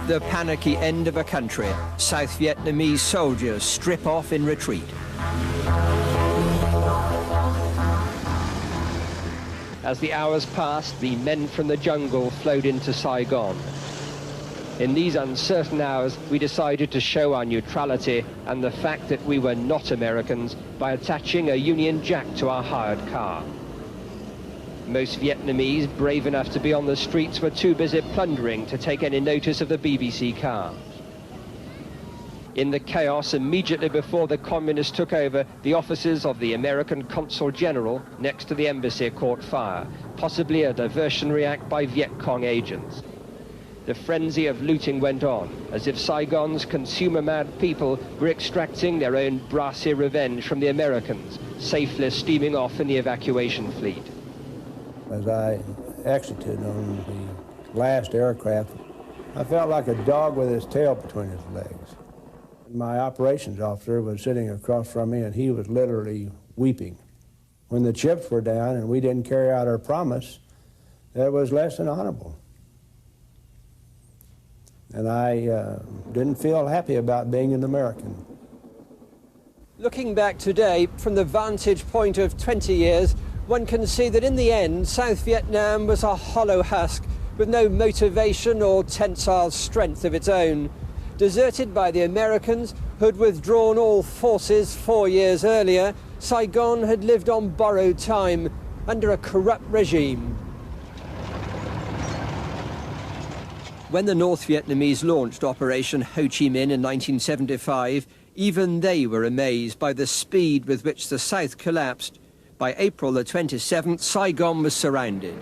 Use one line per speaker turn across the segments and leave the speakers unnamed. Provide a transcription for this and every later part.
the panicky end of a country, South Vietnamese soldiers strip off in retreat.
As the hours passed, the men from the jungle flowed into Saigon. In these uncertain hours, we decided to show our neutrality and the fact that we were not Americans by attaching a Union Jack to our hired car. Most Vietnamese, brave enough to be on the streets, were too busy plundering to take any notice of the BBC car. In the chaos immediately before the communists took over, the offices of the American Consul General next to the embassy caught fire, possibly a diversionary act by Viet Cong agents. The frenzy of looting went on, as if Saigon's consumer-mad people were extracting their own brassy revenge from the Americans, safely steaming off in the evacuation fleet.
As I exited on the last aircraft, I felt like a dog with his tail between his legs. My operations officer was sitting across from me, and he was literally weeping. When the chips were down and we didn't carry out our promise, that was less than honorable. And I didn't feel happy about being an American.
Looking back today, from the vantage point of 20 years, one can see that in the end, South Vietnam was a hollow husk with no motivation or tensile strength of its own. Deserted by the Americans, who had withdrawn all forces 4 years earlier, Saigon had lived on borrowed time under a corrupt regime. When the North Vietnamese launched Operation Ho Chi Minh in 1975, even they were amazed by the speed with which the South collapsed. By April the 27th, Saigon was surrounded.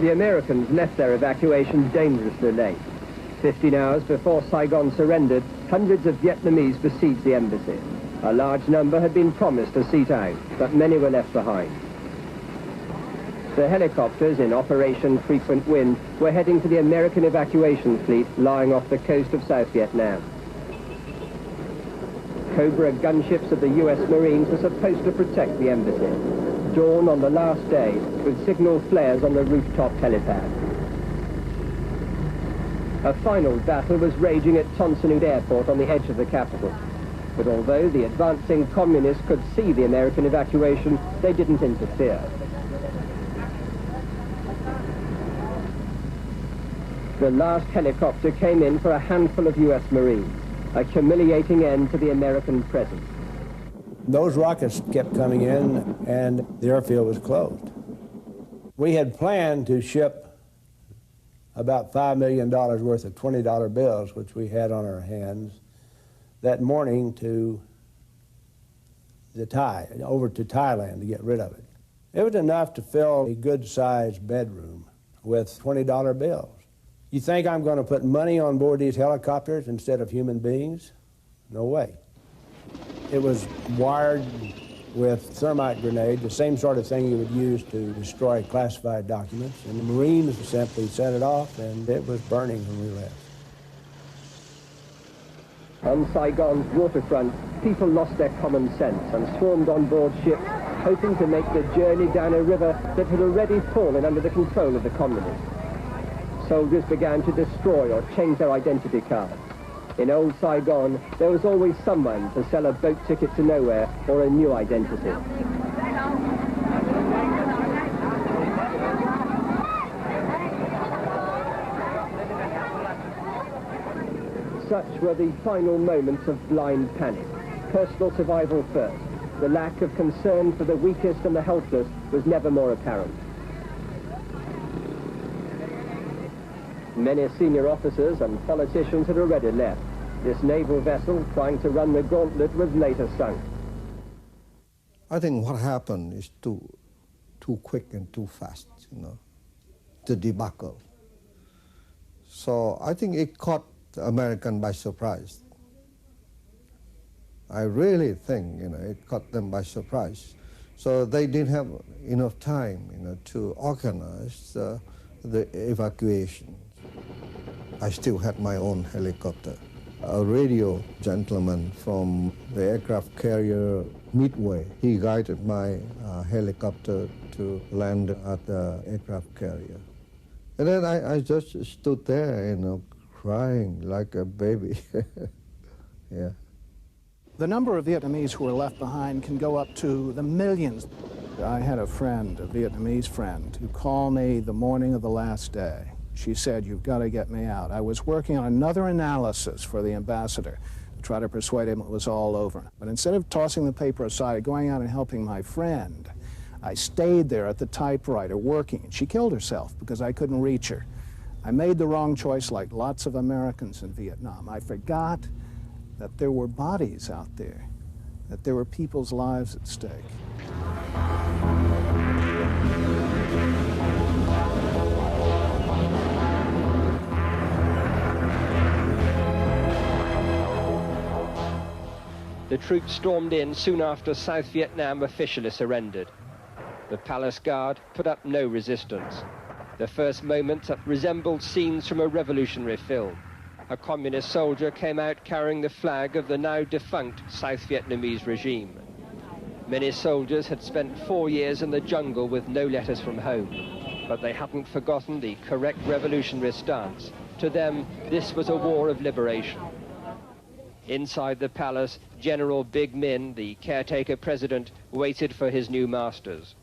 The Americans left their evacuation dangerously late. 15 hours before Saigon surrendered, hundreds of Vietnamese besieged the embassy. A large number had been promised a seat out, but many were left behind. The helicopters in Operation Frequent Wind were heading to the American evacuation fleet lying off the coast of South Vietnam. Cobra gunships of the US Marines were supposed to protect the embassy. Dawn on the last day with signal flares on the rooftop helipad. A final battle was raging at Ton Son Nhut Airport on the edge of the capital. But although the advancing communists could see the American evacuation, they didn't interfere. The last helicopter came in for a handful of US Marines, a humiliating end to the American presence.
Those rockets kept coming in, and the airfield was closed. We had planned to ship about $5 million worth of $20 bills, which we had on our hands, that morning to over to Thailand to get rid of it. It was enough to fill a good-sized bedroom with $20 bills. You think I'm going to put money on board these helicopters instead of human beings? No way. It was wired with thermite grenade, the same sort of thing you would use to destroy classified documents. And the Marines simply set it off, and it was burning when we left.
On Saigon's waterfront, people lost their common sense and swarmed on board ships, hoping to make the journey down a river that had already fallen under the control of the communists. Soldiers began to destroy or change their identity cards. In old Saigon, there was always someone to sell a boat ticket to nowhere or a new identity. Such were the final moments of blind panic. Personal survival first. The lack of concern for the weakest and the helpless was never more apparent. Many senior officers and politicians had already left. This naval vessel, trying to run the gauntlet, was later sunk.
I think what happened is too quick and too fast, the debacle. So I think it caught the Americans by surprise. I really think, it caught them by surprise. So they didn't have enough time, to organize the evacuation. I still had my own helicopter. A radio gentleman from the aircraft carrier Midway, he guided my helicopter to land at the aircraft carrier. And then I just stood there, crying like a baby. Yeah.
The number of Vietnamese who were left behind can go up to the millions. I had a friend, a Vietnamese friend, who called me the morning of the last day. She said, "You've got to get me out." I was working on another analysis for the ambassador to try to persuade him it was all over. But instead of tossing the paper aside, going out and helping my friend, I stayed there at the typewriter working, and she killed herself because I couldn't reach her. I made the wrong choice like lots of Americans in Vietnam. I forgot that there were bodies out there, that there were people's lives at stake.
The troops stormed in soon after South Vietnam officially surrendered. The palace guard put up no resistance. The first moments resembled scenes from a revolutionary film. A communist soldier came out carrying the flag of the now defunct South Vietnamese regime. Many soldiers had spent 4 years in the jungle with no letters from home, but they hadn't forgotten the correct revolutionary stance. To them, this was a war of liberation. Inside the palace, General Big Min, the caretaker president, waited for his new masters.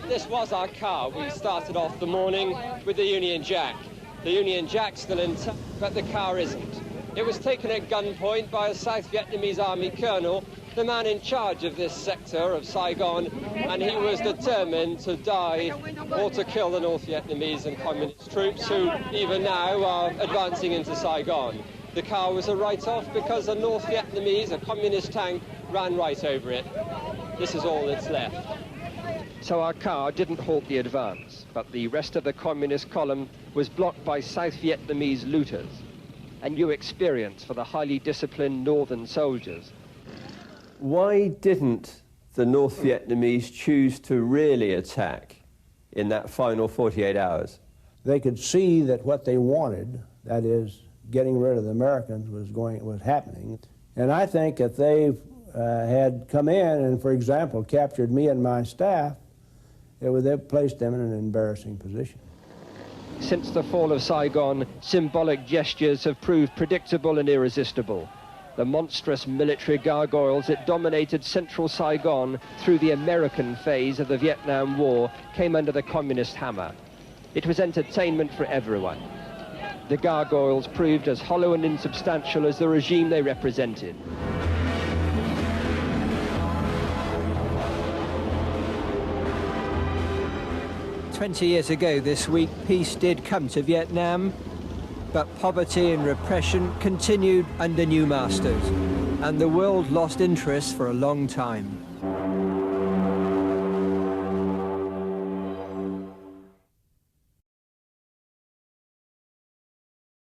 This was our car. We started off the morning with the Union Jack. The Union Jack's still intact, but the car isn't. It was taken at gunpoint by a South Vietnamese army colonel, the man in charge of this sector of Saigon, and he was determined to die or to kill the North Vietnamese and communist troops who even now are advancing into Saigon. The car was a write-off because a North Vietnamese, a communist tank, ran right over it. This is all that's left.
So our car didn't halt the advance, but the rest of the communist column was blocked by South Vietnamese looters. A new experience for the highly disciplined northern soldiers.
Why didn't the North Vietnamese choose to really attack in that final 48 hours?
They could see that what they wanted, that is, getting rid of the Americans, was happening. And I think if they had come in and, for example, captured me and my staff, it would have placed them in an embarrassing position.
Since the fall of Saigon, symbolic gestures have proved predictable and irresistible. The monstrous military gargoyles that dominated central Saigon through the American phase of the Vietnam War came under the communist hammer. It was entertainment for everyone. The gargoyles proved as hollow and insubstantial as the regime they represented.
"20 years ago this week, peace did come to Vietnam, but poverty and repression continued under new masters, and the world lost interest for a long time.